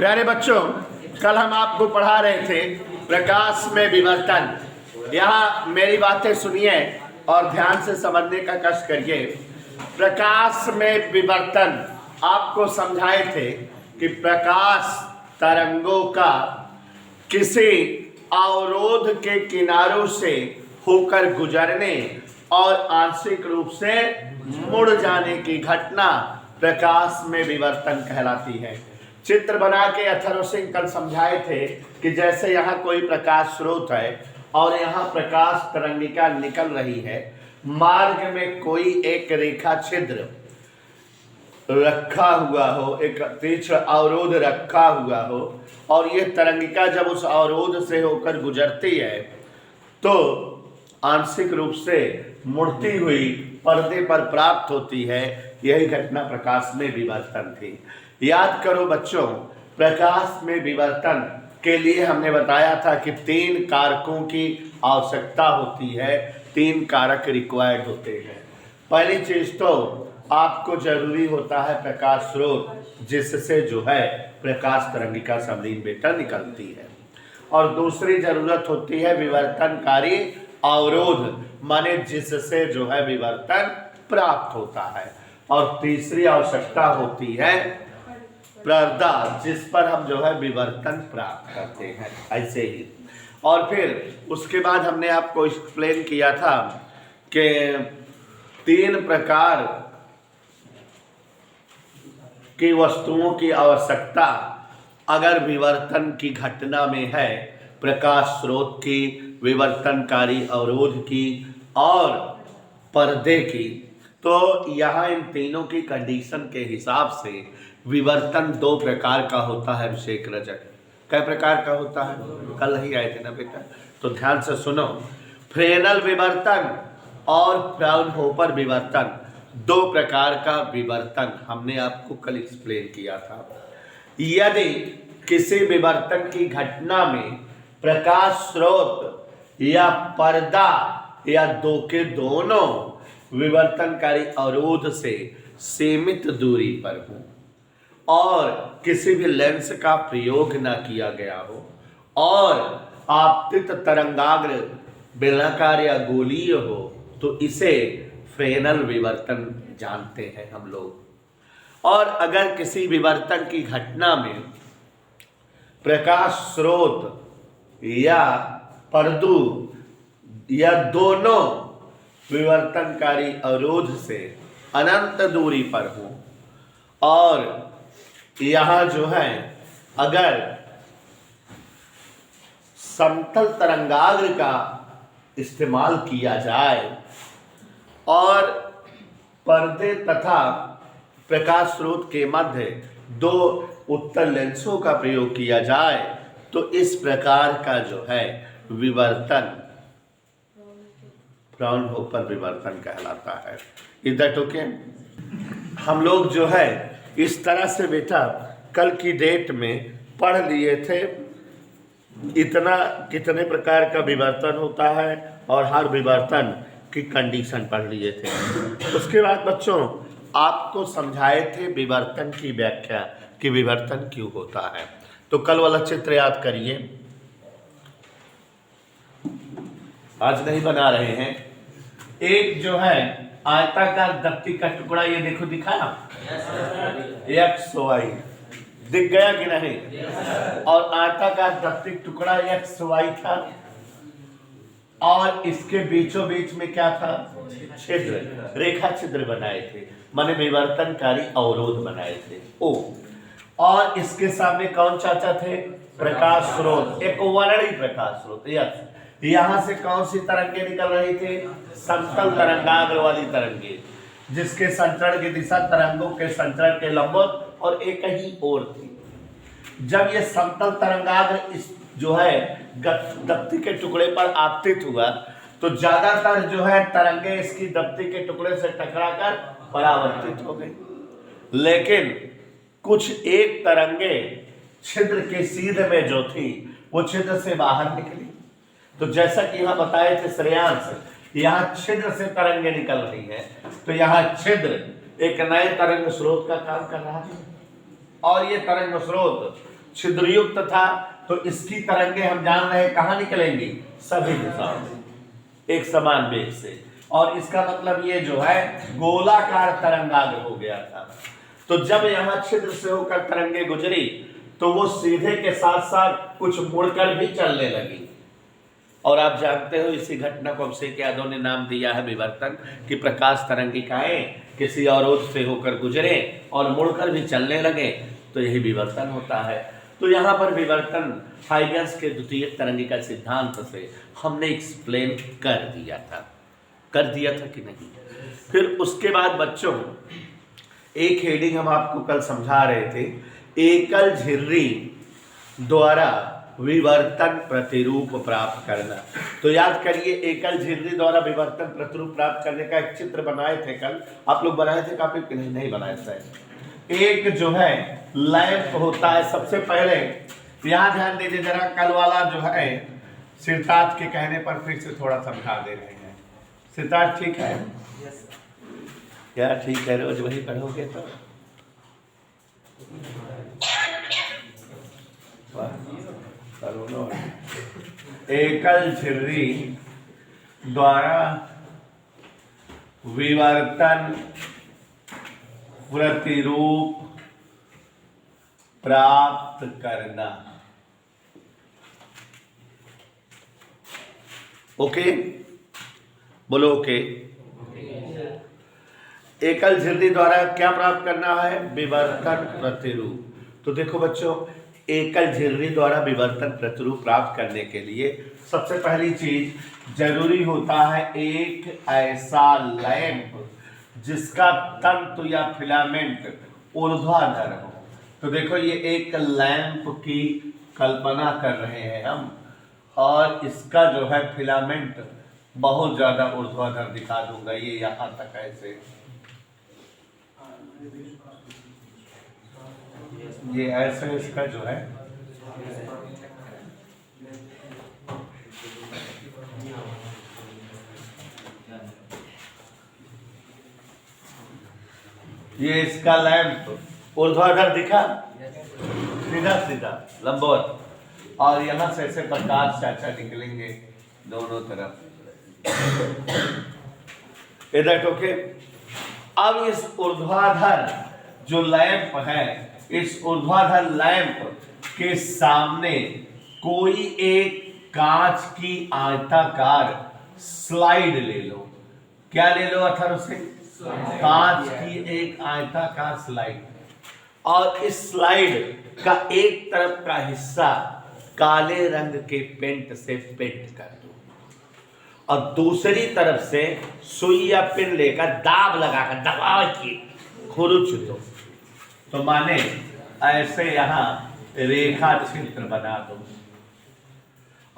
प्यारे बच्चों, कल हम आपको पढ़ा रहे थे प्रकाश में विवर्तन। यहाँ मेरी बातें सुनिए और ध्यान से समझने का कष्ट करिए। प्रकाश में विवर्तन आपको समझाए थे कि प्रकाश तरंगों का किसी अवरोध के किनारों से होकर गुजरने और आंशिक रूप से मुड़ जाने की घटना प्रकाश में विवर्तन कहलाती है। चित्र बना के अथर्व सिंह कल समझाए थे कि जैसे यहाँ कोई प्रकाश स्रोत है और यहाँ प्रकाश तरंगिका निकल रही है, मार्ग में कोई एक रेखा छिद्र रखा हुआ हो, एक तीक्ष्ण अवरोध रखा हुआ हो और ये तरंगिका जब उस अवरोध से होकर गुजरती है तो आंशिक रूप से मुड़ती हुई पर्दे पर प्राप्त होती है। यही घटना प्रकाश में विवर्तन थी। याद करो बच्चों, प्रकाश में विवर्तन के लिए हमने बताया था कि 3 कारकों की आवश्यकता होती है, 3 कारक रिक्वायर्ड होते हैं। पहली चीज तो आपको जरूरी होता है प्रकाश स्रोत, जिससे जो है प्रकाश तरंगिका समलीन बेटा निकलती है। और दूसरी जरूरत होती है विवर्तनकारी अवरोध, माने जिससे जो है विवर्तन प्राप्त होता है। और तीसरी आवश्यकता होती है पर्दा, जिस पर हम जो है विवर्तन प्राप्त करते हैं, ऐसे ही। और फिर उसके बाद हमने आपको एक्सप्लेन किया था कि 3 प्रकार की वस्तुओं की आवश्यकता अगर विवर्तन की घटना में है, प्रकाश स्रोत की, विवर्तनकारी अवरोध की और पर्दे की, तो यहाँ इन तीनों की कंडीशन के हिसाब से विवर्तन 2 प्रकार का होता है। अभिषेक रजक, कै प्रकार का होता है? कल ही आए थे ना बेटा, तो ध्यान से सुनो। फ्रेनल विवर्तन और फ्राउनहोफर विवर्तन, 2 प्रकार का विवर्तन हमने आपको कल एक्सप्लेन किया था। यदि किसी विवर्तन की घटना में प्रकाश स्रोत या पर्दा या 2 के दोनों विवर्तनकारी अवरोध से सीमित दूरी पर हो और किसी भी लेंस का प्रयोग न किया गया हो और आपतित तरंगाग्र बेलनाकार या गोलीय हो, तो इसे फ्रेनल विवर्तन जानते हैं हम लोग। और अगर किसी विवर्तन की घटना में प्रकाश स्रोत या पर्दू या दोनों विवर्तनकारी अवरोध से अनंत दूरी पर हो और यहाँ जो है अगर समतल तरंगाग्र का इस्तेमाल किया जाए और पर्दे तथा प्रकाश स्रोत के मध्य 2 उत्तल लेंसों का प्रयोग किया जाए, तो इस प्रकार का जो है विवर्तन फ्राउनहोफर विवर्तन कहलाता है। इधर ओके। हम लोग जो है इस तरह से बेटा कल की डेट में पढ़ लिए थे इतना कितने प्रकार का विवर्तन होता है और हर विवर्तन की कंडीशन पढ़ लिए थे। उसके बाद बच्चों आपको समझाए थे विवर्तन की व्याख्या कि विवर्तन क्यों होता है। तो कल वाला चित्र याद करिए, आज नहीं बना रहे हैं। एक जो है आयताकार दफ्ती का टुकड़ा, ये देखो दिखाया XY, दिख गया कि नहीं? और आयताकार दफ्ती टुकड़ा XY था और इसके बीचों बीच में क्या था? छिद्र, रेखा छिद्र बनाए थे, माने विवर्तनकारी अवरोध बनाए थे ओ। और इसके सामने कौन चाचा थे? प्रकाश स्रोत, एक वर्णी प्रकाश स्रोत। यहाँ से कौन सी तरंगे निकल रही थी? समतल तरंगाग्र वाली तरंगे, जिसके संचरण की दिशा तरंगों के संचरण के लंबवत और एक ही ओर थी। जब ये समतल तरंगाग्र इस जो है दफ्ती के टुकड़े पर आपतित हुआ तो ज्यादातर जो है तरंगे इसकी दफ्ती के टुकड़े से टकराकर परावर्तित हो गई, लेकिन कुछ एक तरंगे छिद्र के सीधे में जो थी वो छिद्र से बाहर निकली। तो जैसा कि यहाँ बताए थे श्रेयांश, यहाँ छिद्र से तरंगे निकल रही है, तो यहाँ छिद्र एक नए तरंग स्रोत का काम कर रहा है और ये तरंग स्रोत छिद्रयुक्त था, तो इसकी तरंगे हम जान रहे हैं कहाँ निकलेंगी, सभी दिशाओं में एक समान वेग से। और इसका मतलब ये जो है गोलाकार तरंगाग्र हो गया था। तो जब यहाँ छिद्र से होकर तरंगे गुजरी तो वो सीधे के साथ साथ कुछ मुड़कर भी चलने लगी। और आप जानते हो इसी घटना को अभिषेक यादव ने नाम दिया है विवर्तन, कि प्रकाश तरंगिकाएं किसी अवरोध से होकर गुजरे और मुड़कर भी चलने लगे, तो यही विवर्तन होता है। तो यहाँ पर विवर्तन हाइगन्स के द्वितीय तरंगिका सिद्धांत से हमने एक्सप्लेन कर दिया था कि नहीं। फिर उसके बाद बच्चों एक हेडिंग हम आपको कल समझा रहे थे, एकल झिर्री द्वारा विवर्तन प्रतिरूप प्राप्त करना। तो याद करिए, एकल झिर्री द्वारा विवर्तन प्रतिरूप प्राप्त करने का एक चित्र बनाए थे कल। आप लोग बनाए थे काफी कि नहीं बनाए थे। एक जो है लैंप होता है, सबसे पहले यहाँ ध्यान दीजिए जरा, कल वाला जो है सिरताज के कहने पर फिर से थोड़ा समझा दे रहे हैं। सिरताज ठीक है क्या? ठीक है, रोज वही पढ़ोगे तो एकल झिर्री द्वारा विवर्तन प्रतिरूप प्राप्त करना। ओके, बोलो ओके। एकल झिर्री द्वारा क्या प्राप्त करना है? विवर्तन प्रतिरूप। तो देखो बच्चों, एकल झिर्री द्वारा विवर्तन प्रतिरूप प्राप्त करने के लिए सबसे पहली चीज जरूरी होता है एक ऐसा लैंप जिसका तंतु या फिलामेंट ऊर्ध्वाधर हो। तो देखो ये एक लैंप की कल्पना कर रहे हैं हम, और इसका जो है फिलामेंट बहुत ज्यादा ऊर्ध्वाधर दिखा दूंगा, ये यहां तक ऐसे, ये ऐसे इसका जो है ये इसका लैंप ऊर्ध्वाधर दिखा, सीधा सीधा लंबवत, और यहां से ऐसे प्रकाश चाचा निकलेंगे दोनों तरफ। इधर ओके। अब इस ऊर्ध्वाधर जो लैंप है, इस ऊर्ध्वाधर लैंप के सामने कोई एक कांच की आयताकार स्लाइड ले लो। क्या ले लो अथर्व से? कांच की एक आयताकार स्लाइड। और इस स्लाइड का एक तरफ का हिस्सा काले रंग के पेंट से पेंट कर दो, और दूसरी तरफ से सुई या पिन लेकर दाब लगाकर दबा के खुरुच दो। तो माने ऐसे यहां रेखा चित्र बना दो,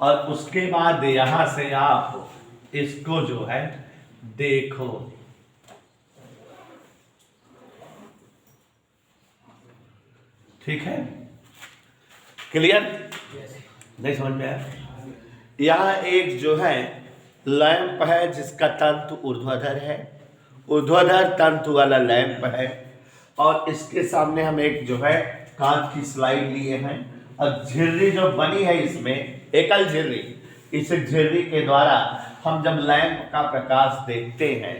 और उसके बाद यहां से आप इसको जो है देखो। ठीक है, क्लियर? नहीं समझ में आया? यहां एक जो है लैंप है जिसका तंतु ऊर्ध्वाधर है, ऊर्ध्वाधर तंतु वाला लैंप है, और इसके सामने हम एक जो है कांच की स्लाइड लिए हैं, और झिर्री जो बनी है इसमें एकल झिर्री, इस झिर्री के द्वारा हम जब लैंप का प्रकाश देखते हैं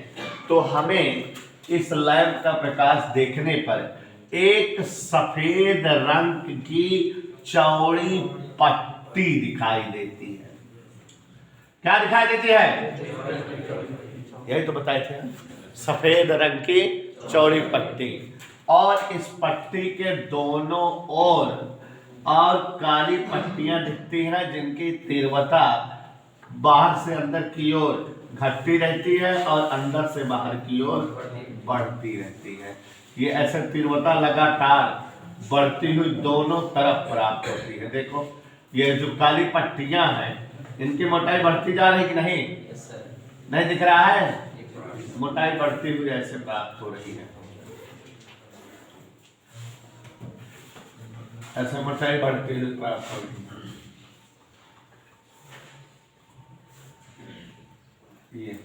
तो हमें इस लैंप का प्रकाश देखने पर एक सफेद रंग की चौड़ी पट्टी दिखाई देती है। क्या दिखाई देती है? यही तो बताए थे, सफेद रंग की चौड़ी पट्टी, और इस पट्टी के दोनों ओर और काली पट्टियां दिखती हैं जिनकी तीव्रता बाहर से अंदर की ओर घटती रहती है और अंदर से बाहर की ओर बढ़ती रहती है। ये ऐसे तीव्रता लगातार बढ़ती हुई दोनों तरफ प्राप्त होती है। देखो ये जो काली पट्टियां हैं इनकी मोटाई बढ़ती जा रही कि नहीं? नहीं दिख रहा है? मोटाई बढ़ती हुई ऐसे प्राप्त हो रही है, ऐसे मोटाई बढ़ती हुई प्राप्त हो रही है। ये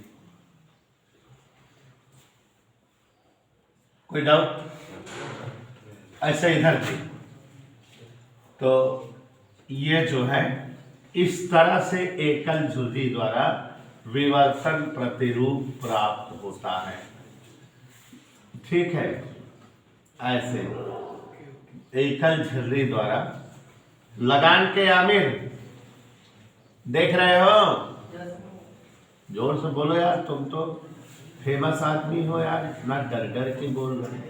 कोई डाउट? ऐसे इधर थी, तो ये जो है इस तरह से एकल झुर्री द्वारा विवर्तन प्रतिरूप प्राप्त होता है। ठीक है, ऐसे एकल झुर्री द्वारा लगान के आमिर देख रहे हो, जोर से बोलो यार, तुम तो फेमस आदमी हो यार, इतना डर डर के बोल रहे हो,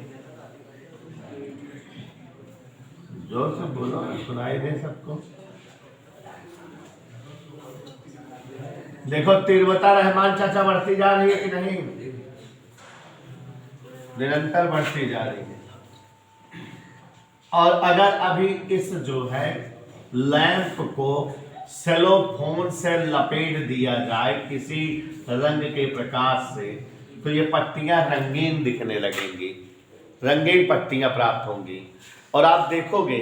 जोर से बोलो, सुनाई दे सबको। देखो तीव्रता रहमान चाचा बढ़ती जा रही है कि नहीं, निरंतर बढ़ती जा रही है। और अगर अभी इस जो है लैंप को सेलोफोन से लपेट दिया जाए किसी रंग के प्रकाश से, तो ये पट्टियां रंगीन दिखने लगेंगी, रंगीन पट्टियां प्राप्त होंगी। और आप देखोगे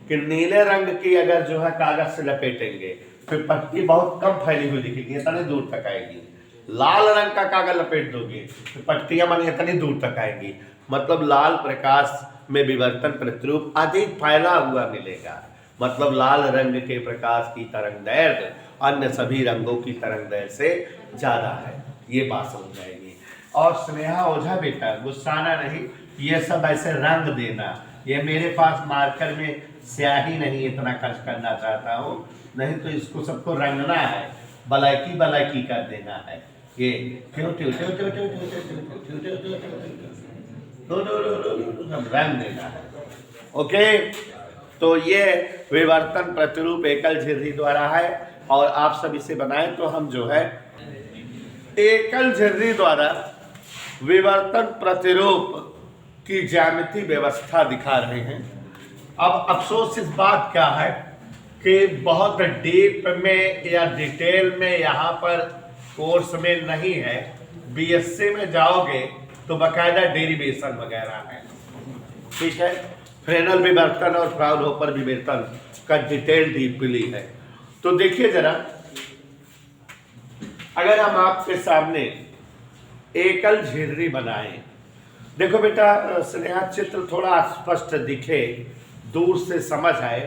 कि नीले रंग की अगर जो है कागज से लपेटेंगे फिर पट्टी बहुत कम फैली हुई दिखेगी, इतनी दूर तक आएगी। लाल रंग का कागज लपेट दोगे तो पट्टियां मन इतनी दूर तक आएंगी, मतलब लाल प्रकाश में विवर्तन प्रतिरूप अधिक फैला हुआ मिलेगा। मतलब लाल रंग के प्रकाश की तरंगदैर्घ्य अन्य सभी रंगों की तरंगदैर्घ्य से ज्यादा है, ये बात समझ जाएगी। और स्नेहा ओझा बेटा गुस्साना नहीं, ये सब ऐसे रंग देना, ये मेरे पास मार्कर में स्याही नहीं इतना खर्च करना चाहता हूँ, नहीं तो इसको सबको रंगना है, बलाइकी बलाइकी कर देना है। ये रंग देना है। ओके, तो ये विवर्तन प्रतिरूप एकल झिर्री द्वारा है और आप सब इसे बनाएं तो हम जो है एकल झिर्री द्वारा विवर्तन प्रतिरूप की ज्यामिति व्यवस्था दिखा रहे हैं। अब अफसोस इस बात का है कि बहुत डीप में या डिटेल में यहाँ पर कोर्स में नहीं है। बीएससी में जाओगे तो बाकायदा डेरिवेशन वगैरह है, ठीक है, फ्रेनल विवर्तन और फ्राउनहोफर विवर्तन का डिटेल डीपली है। तो देखिए जरा, अगर हम आपके सामने एकल झिर्री बनाएं, देखो बेटा स्नेहा चित्र थोड़ा स्पष्ट दिखे, दूर से समझ आए,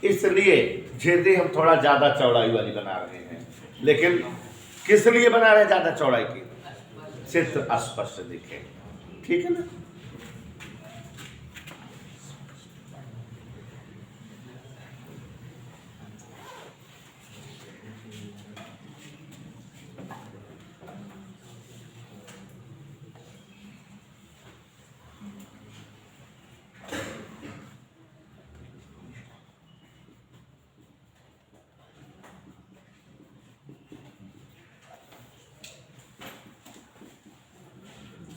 इसलिए झिर्री हम थोड़ा ज्यादा चौड़ाई वाली बना रहे हैं। लेकिन किस लिए बना रहे हैं ज्यादा चौड़ाई की? चित्र स्पष्ट दिखे, ठीक है ना।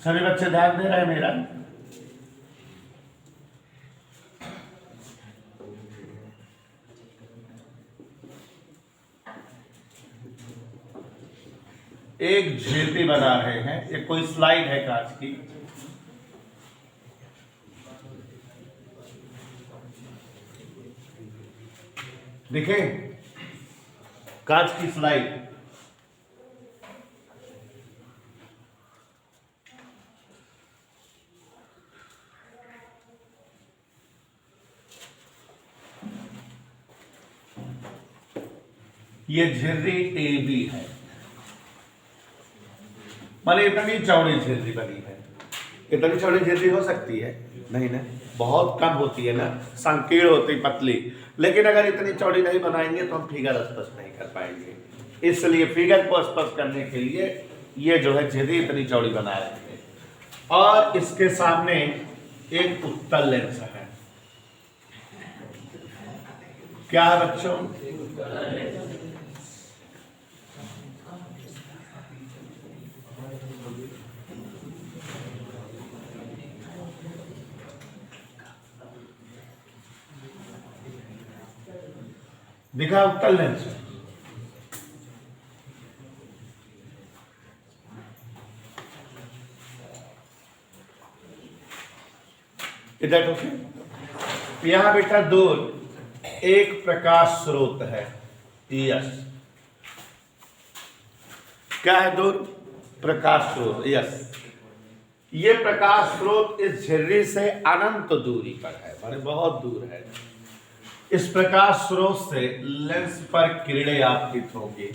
सभी बच्चे ध्यान दे रहे हैं मेरा? एक झिर्री बना रहे हैं, ये कोई स्लाइड है कांच की, देखें कांच की स्लाइड। ये झिर्री AB है, माने इतनी चौड़ी झिर्री बनी है। इतनी चौड़ी झिर्री हो सकती है? नहीं ना, बहुत कम होती है ना, संकीर्ण होती, पतली। लेकिन अगर इतनी चौड़ी नहीं बनाएंगे तो हम फिगर स्पष्ट नहीं कर पाएंगे, इसलिए फिगर को स्पष्ट करने के लिए ये जो है झिर्री इतनी चौड़ी बना रहे हैं। और इसके सामने एक उत्तल लेंस है, क्या है बच्चों? दिखा उत्तल लेंस। इधर ओके, यहां बेटा दूर एक प्रकाश स्रोत है यस। क्या है दूर? प्रकाश स्रोत यस। ये प्रकाश स्रोत इस झिर्री से अनंत दूरी पर है, माने बहुत दूर है। इस प्रकाश स्रोत से लेंस पर किरणें आपतित होंगी।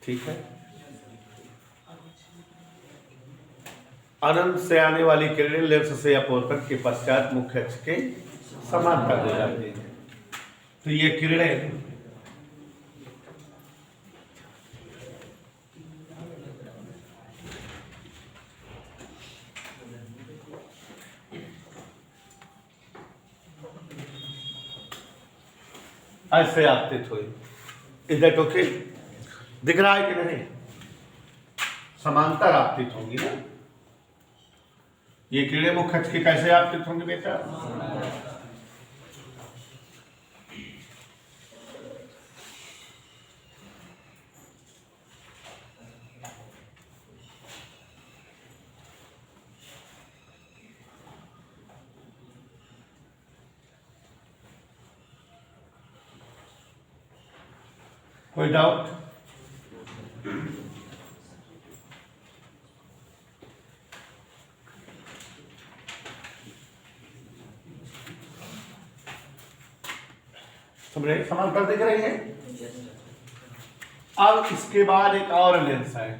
ठीक है, अनंत से आने वाली किरणें लेंस से अपवर्तन के पश्चात मुख्य अक्ष के समांतर हो जाती है। तो ये किरणें ऐसे आपतित हुई। इधर ओके दिख रहा है कि नहीं? समांतर आपतित होंगी ना। ये किरणें मुख्य अक्ष के कैसे आपतित होंगे बेटा? कोई डाउट? समझे? समांतर दिख रही है। अब इसके बाद एक और लेंस है,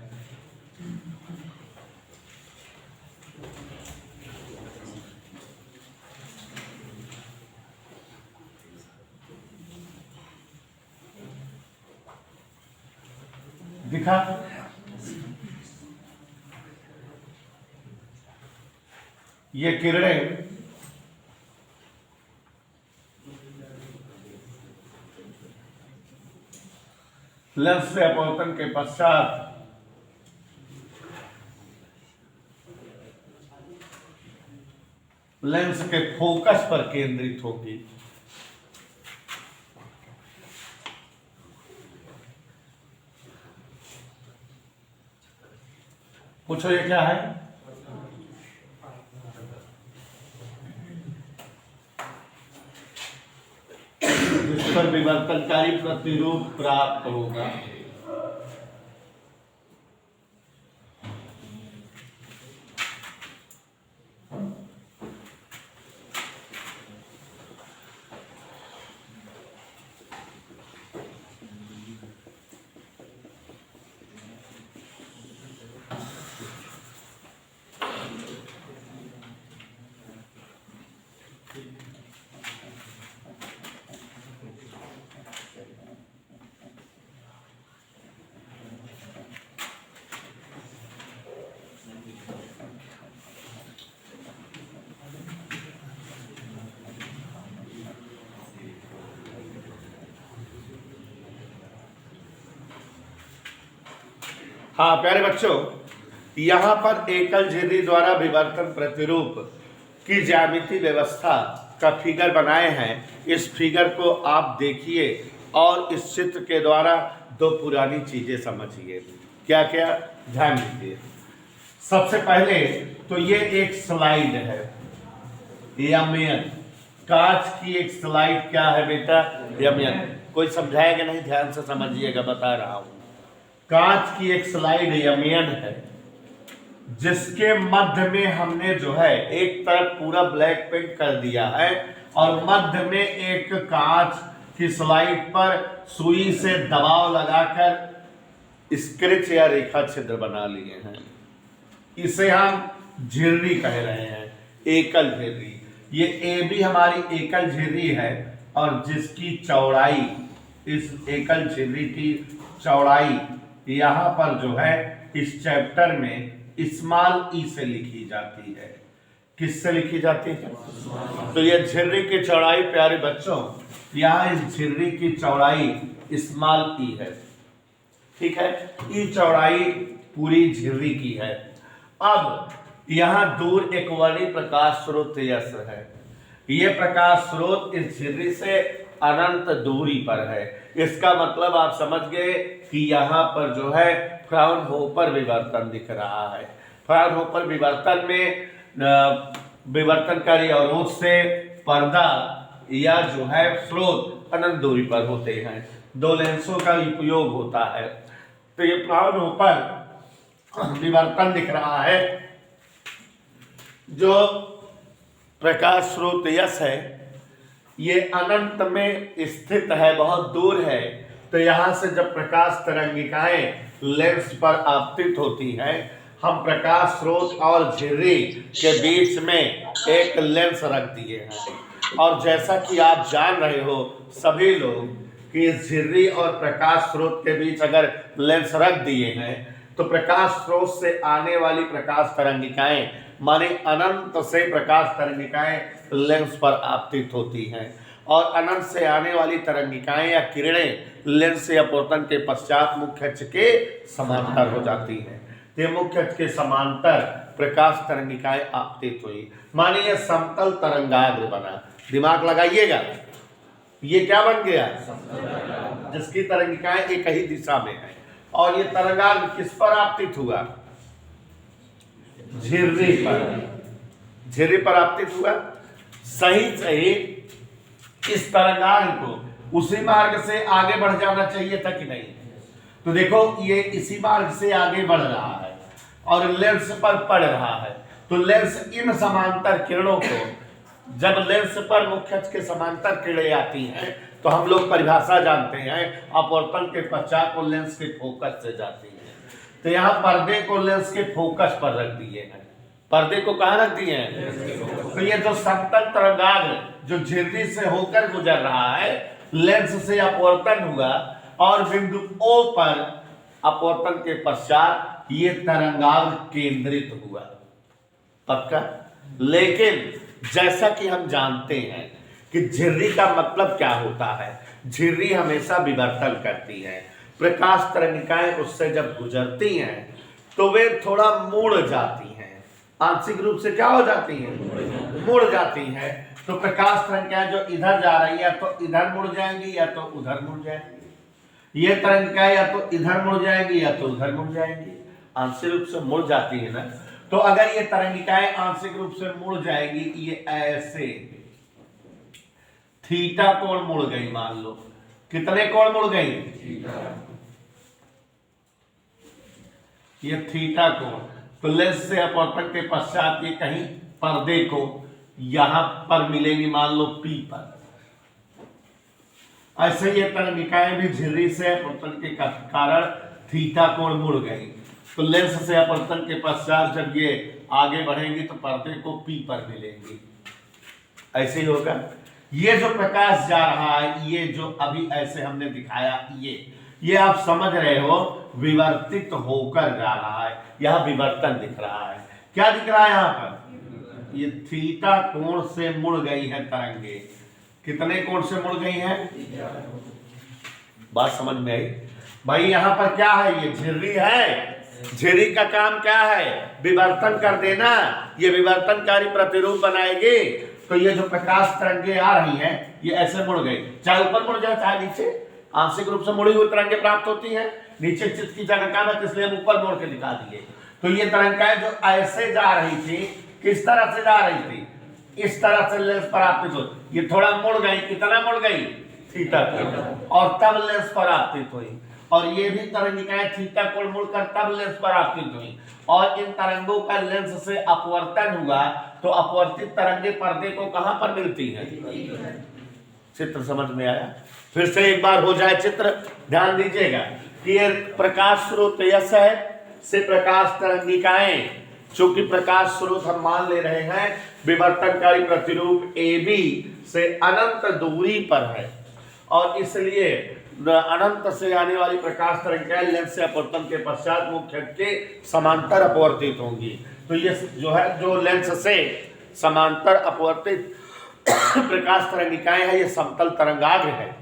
दिखा? ये किरणें लेंस से अपवर्तन के पश्चात लेंस के फोकस पर केंद्रित होगी। पूछो ये क्या है? जिस पर विवर्तनकारी प्रतिरूप प्राप्त होगा। हाँ प्यारे बच्चों, यहाँ पर एकल झिर्री द्वारा विवर्तन प्रतिरूप की ज्यामिति व्यवस्था का फिगर बनाए हैं। इस फिगर को आप देखिए और इस चित्र के द्वारा दो पुरानी चीजें समझिए। क्या क्या? ध्यान दीजिए। सबसे पहले तो ये एक स्लाइड है, यमियन कांच की एक स्लाइड। क्या है बेटा? यमियन। कोई समझाएगा नहीं, ध्यान से समझिएगा, बता रहा हूं। कांच की एक स्लाइड यमियन है, जिसके मध्य में हमने जो है एक तरफ पूरा ब्लैक पेंट कर दिया है और मध्य में एक कांच की स्लाइड पर सुई से दबाव लगाकर स्केच या रेखा छिद्र बना लिए हैं। इसे हम झिर्री कह रहे हैं, एकल झिर्री। ये ए भी हमारी एकल झिर्री है और जिसकी चौड़ाई, इस एकल झिर्री की चौड़ाई यहाँ पर जो है इस चैप्टर में स्मॉल ई से लिखी जाती है। किससे लिखी जाती है? तो यह झिर्री की चौड़ाई प्यारे बच्चों, यहाँ इस झिर्री की चौड़ाई स्मॉल ई है। ठीक है, ई चौड़ाई पूरी झिर्री की है। अब यहाँ दूर एक वर्णी प्रकाश स्रोत यश है। यह प्रकाश स्रोत इस झिर्री से अनंत दूरी पर है। इसका मतलब आप समझ गए कि यहाँ पर जो है फ्राउनहोफर विवर्तन दिख रहा है। फ्राउनहोफर विवर्तन में विवर्तनकारी अवरोध से पर्दा या जो है स्रोत अनंत दूरी पर होते हैं। दो लेंसों का उपयोग होता है। तो ये फ्राउनहोफर विवर्तन दिख रहा है जो प्रकाश स्रोत यश है, ये अनंत में स्थित है, बहुत दूर है। तो यहाँ से जब प्रकाश तरंगिकाएं लेंस पर आपतित होती हैं, हम प्रकाश स्रोत और झिर्री के बीच में एक लेंस रख दिए हैं। और जैसा कि आप जान रहे हो सभी लोग कि इस झिर्री और प्रकाश स्रोत के बीच अगर लेंस रख दिए हैं तो प्रकाश स्रोत से आने वाली प्रकाश तरंगिकाएं माने अनंत से प्रकाश तरंगिकाएं लेंस पर आपतित होती हैं, और अनंत से आने वाली तरंगिकाएं या किरणें लेंस या अपवर्तन के पश्चात मुख्य अक्ष के समांतर हो जाती हैं। ये मुख्य अक्ष के समांतर प्रकाश तरंगिकाएं आपतित हुई, माने ये समतल तरंगाग्र बना। दिमाग लगाइएगा, ये क्या बन गया? जिसकी तरंगिकाएं एक ही दिशा में है। और ये तरंगाग्र किस पर आपतित हुआ? झिर्री पर। झिर्री पर आपतित हुआ। सही इस तरंगाग्र को उसी मार्ग से आगे बढ़ जाना चाहिए था कि नहीं? तो देखो ये इसी मार्ग से आगे बढ़ रहा है और लेंस पर पड़ रहा है। तो लेंस इन समांतर किरणों को, जब लेंस पर मुख्य अक्ष के समांतर किरणें आती हैं तो हम लोग परिभाषा जानते हैं, अपवर्तन के पश्चात वो लेंस के फोकस से जाती है। तो यहाँ पर्दे को लेंस के फोकस पर रख दिए हैं। पर्दे को कहाँ रख दिए हैं? तो ये जो समतल तरंगाग्र जो झिर्री से होकर गुजर रहा है, लेंस से अपवर्तन हुआ और बिंदु O पर अपवर्तन के पश्चात ये तरंगाग्र केंद्रित हुआ। पक्का? लेकिन जैसा कि हम जानते हैं कि झिर्री का मतलब क्या होता है, झिर्री हमेशा विवर्तन करती है। प्रकाश तरंगिकाएं उससे जब गुजरती हैं तो वे थोड़ा मुड़ जाती हैं, आंशिक रूप से क्या हो जाती हैं? मुड़ जाती हैं। तो प्रकाश तरंगिकाएं जो इधर जा रही है तो इधर मुड़ जाएंगी या तो उधर मुड़ जाएंगी। ये तरंगिकाएं या तो इधर मुड़ जाएंगी या तो उधर मुड़ जाएंगी, आंशिक रूप से मुड़ जाती है ना। तो अगर ये तरंगिकाएं आंशिक रूप से मुड़ जाएगी, ये ऐसे थीटा कोण मुड़ गई, मान लो कितने कोण मुड़ गई? ये थीटा कोण। तो लेंस से अपवर्तन के पश्चात ये कहीं पर्दे को यहां पर मिलेंगी, मान लो P पर। ऐसे ये तरंगिकाएं भी झिर्री से अपवर्तन के कारण थीटा कोण मुड़ गई। तो लेंस से अपवर्तन के पश्चात जब ये आगे बढ़ेंगी तो पर्दे को P पर मिलेंगी। ऐसे ही होगा। ये जो प्रकाश जा रहा है, ये जो अभी ऐसे हमने दिखाया, ये आप समझ रहे हो विवर्तित होकर जा रहा है। यह विवर्तन दिख रहा है। क्या दिख रहा है यहाँ पर? ये थीटा कोण से मुड़ गई है तरंगे। कितने कोण से मुड़ गई हैं? बात समझ में आई भाई? यहाँ पर क्या है? ये झिर्री है। झिर्री का काम क्या है? विवर्तन कर देना। ये विवर्तनकारी प्रतिरूप बनाएगी। तो ये जो प्रकाश तरंगे आ रही हैं ये ऐसे मुड़ गई, चाहे ऊपर मुड़ जाए चाहे नीचे, आंशिक रूप से मुड़ी हुई तरंगे प्राप्त होती हैं। नीचे चित्त की जगह का है, इसलिए हम ऊपर मोड़ के दिखा दिए। तो ये तरंगाएं जो ऐसे जा रही थी, किस तरह से जा रही थी? इस तरह से लेंस पर आपतित हो, ये थोड़ा मुड़ गई। कितना मुड़ गई? थीटा कोण। और तब लेंस पर आपतित हुई। और ये भी तरंगिकाएं थीटा कोण मुड़कर तब लेंस पर आपतित हुई। और इन तरंगों का लेंस से अपवर्तन हुआ तो अपवर्तित तरंगे पर्दे को कहां पर मिलती है? चित्र समझ में आया? फिर से एक बार हो जाए चित्र, ध्यान दीजिएगा कि ये प्रकाश स्रोत यश है से प्रकाश तरंगिकाएं, चूंकि प्रकाश स्रोत हम मान ले रहे हैं विवर्तनकारी प्रतिरूप AB से अनंत दूरी पर है, और इसलिए अनंत से आने वाली प्रकाश तरंगिकाएं लेंस से अपवर्तन के पश्चात मुख्य के समांतर अपवर्तित होंगी। तो ये जो है, जो लेंस से समांतर अपवर्तित प्रकाश तरंगिकाएं है, ये समतल तरंगाग्र है।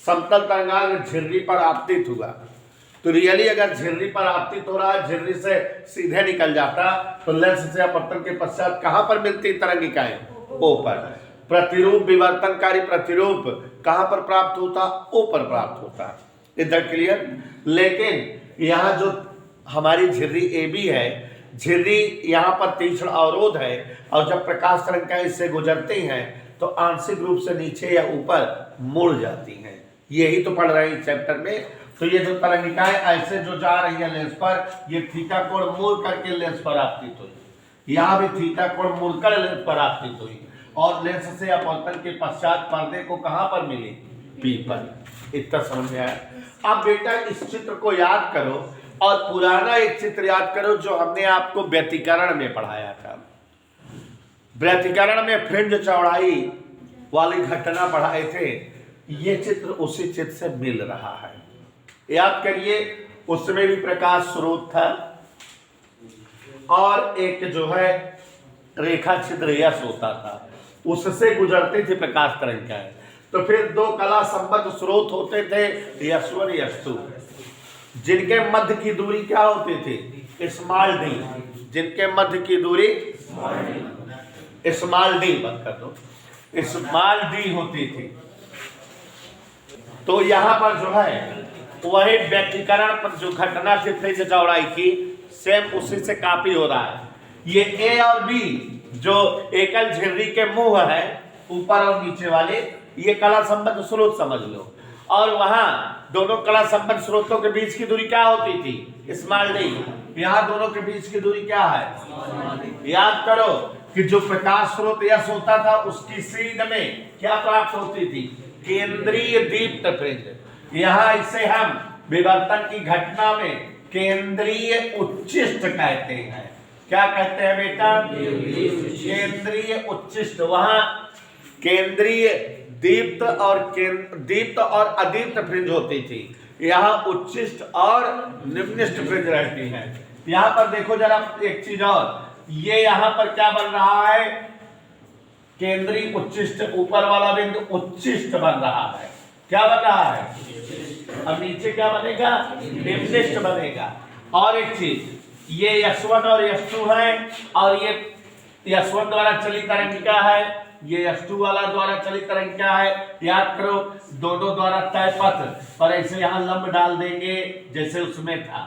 समतल तरंगाग्र झिर्री पर आपतित हुआ। तो रियली अगर झिर्री पर आपतित हो रहा है, झिर्री से सीधे निकल जाता तो लेंस से अपवर्तन के पश्चात कहां पर मिलती तरंगिकाएं? O पर। प्रतिरूप, विवर्तनकारी प्रतिरूप कहां पर प्राप्त होता? O पर प्राप्त होता। इधर क्लियर? लेकिन यहां जो हमारी झिर्री AB है, झिर्री यहाँ पर तीक्ष्ण अवरोध है, और जब प्रकाश तरंगिकाएं इससे गुजरती हैं तो आंशिक रूप से नीचे या ऊपर मुड़ जाती हैं। यही तो पढ़ रहे हैं चैप्टर में। तो ये जो तरंगिकाएं ऐसे जो जा रही है लेंस पर, ये थीटा कोण मोड़ करके लेंस पर आपतित हुई। यहाँ भी थीटा कोण मुड़कर लेंस पर आपतित हुई और लेंस से अपवर्तन के पश्चात पर्दे को कहां पर मिली, पी पर। इतना समझ में आया। अब बेटा इस चित्र को याद करो और पुराना एक चित्र याद करो जो हमने आपको व्यतिकरण में पढ़ाया था। व्यतिकरण में फ्रिंज चौड़ाई वाली घटना पढ़ाए थे। ये चित्र उसी चित्र से मिल रहा है। याद करिए, उसमें भी प्रकाश स्रोत था और एक जो है रेखा छिद्र यश होता था, उससे गुजरती थी प्रकाश तरंग। तो फिर दो कला संबद्ध स्रोत होते थे, यश1 यश2, जिनके मध्य की दूरी क्या होती थी, स्मॉल डी। जिनके मध्य की दूरी स्मॉल डी, बंद कर दो, स्मॉल डी होती थी। तो यहां पर जो है वही व्यतिकरण पर जो घटना थी फ्रिंज चौड़ाई की, सेम उसी से कॉपी हो रहा है। ये ए और बी जो एकल झिर्री के मुंह है, ऊपर और नीचे वाले, ये कला संबद्ध स्रोत समझ लो। और वहां दोनों कला संबद्ध स्रोतों के बीच की दूरी क्या होती थी, स्मॉल डी। यहाँ दोनों के बीच की दूरी क्या है, याद करो कि जो प्रकाश स्रोत यश होता था उसकी सीध में क्या प्राप्त होती थी, केंद्रीय दीप्त फ्रिंज। यहाँ इसे हम विवर्तन की घटना में केंद्रीय उच्चिष्ट कहते हैं। क्या कहते हैं बेटा, केंद्रीय उच्चिष्ट। वहां केंद्रीय दीप्त और अदीप्त फ्रिंज होती थी, यहाँ उच्चिष्ट और निम्निष्ट फ्रिंज रहती है। यहाँ पर देखो जरा एक चीज और, ये यहाँ पर क्या बन रहा है, केंद्रीय उच्चिष्ट, ऊपर वाला बिंदु उच्चिष्ट बन रहा है। क्या बन रहा है, अब नीचे क्या बनेगा, निम्निष्ट बनेगा। और एक चीज, ये यश1 और यश2 है और ये यश1 द्वारा चलित तरंगिका है, ये यश2 वाला द्वारा चलित तरंगिका है। याद करो दोनों द्वारा तय पथ पर ऐसे यहाँ लंब डाल देंगे जैसे उसमें था,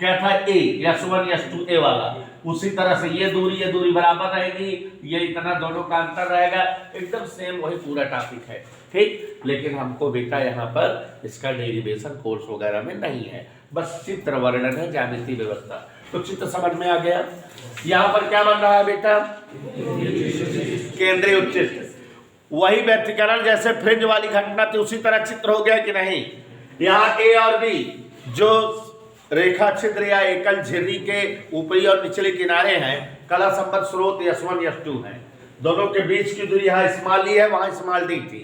क्या था, ए, यश1 यश2 ए वाला। उसी तरह से ये दूरी बराबर रहेगी, ये इतना दोनों का अंतर रहेगा, एकदम सेम वही पूरा टॉपिक है, ठीक। लेकिन हमको बेटा यहाँ पर इसका डेरिवेशन कोर्स वगैरह में नहीं है, बस चित्र वर्णन है, ज्यामिति व्यवस्था। तो चित्र समझ में आ गया। यहाँ पर क्या बन रहा है बेटा, केंद्रीय उच्चिष्ट। वही व्यतिकरण जैसे फ्रिंज वाली घटना थी उसी तरह चित्र हो गया कि नहीं। यहाँ ए और बी जो रेखा छिद्र या एकल झिर्री के ऊपरी और निचले किनारे हैं, कला संबद्ध स्रोत यश1 यश2 है। दोनों के बीच की दूरी यहाँ स्मॉल ई है, वहां स्मॉल डी थी,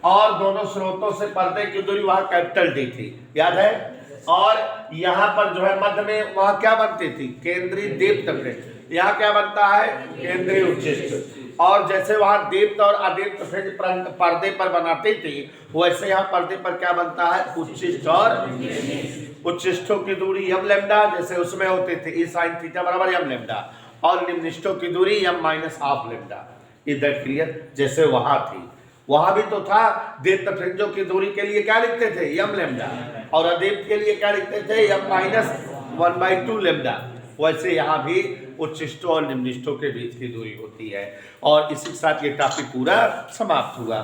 और दोनों स्रोतों से पर्दे की दूरी वहां कैपिटल डी थी, याद है। और यहाँ पर जो है मध्य में वहां क्या बनती थी, केंद्रीय दीप्त फ्रिंज। यहाँ क्या बनता है, केंद्रीय उच्चिष्ट। और जैसे वहां दीप्त और अदीप्त फ्रिंज पर्दे पर बनाती थी, वैसे यहाँ पर्दे पर क्या बनता है, उच्चिष्ट और उच्चिष्टों की दूरी यम लेम्डा, जैसे उसमें होते थे ई साइन थीटा बराबर यम लेम्डा, और निम्निष्टों की दूरी यम माइनस हाफ लेम्डा। इधर क्लियर, जैसे वहां थी, वहां भी तो था, दीप्त फ्रिंजों की दूरी के लिए क्या लिखते थे, यम लेम्डा, और अदीप्त के लिए क्या लिखते थे, यम माइनस 1/2 लेम्डा। वैसे यहाँ भी उच्चिष्टों और निम्निष्टों के बीच की दूरी होती है। और इसी के साथ ये टॉपिक पूरा समाप्त हुआ।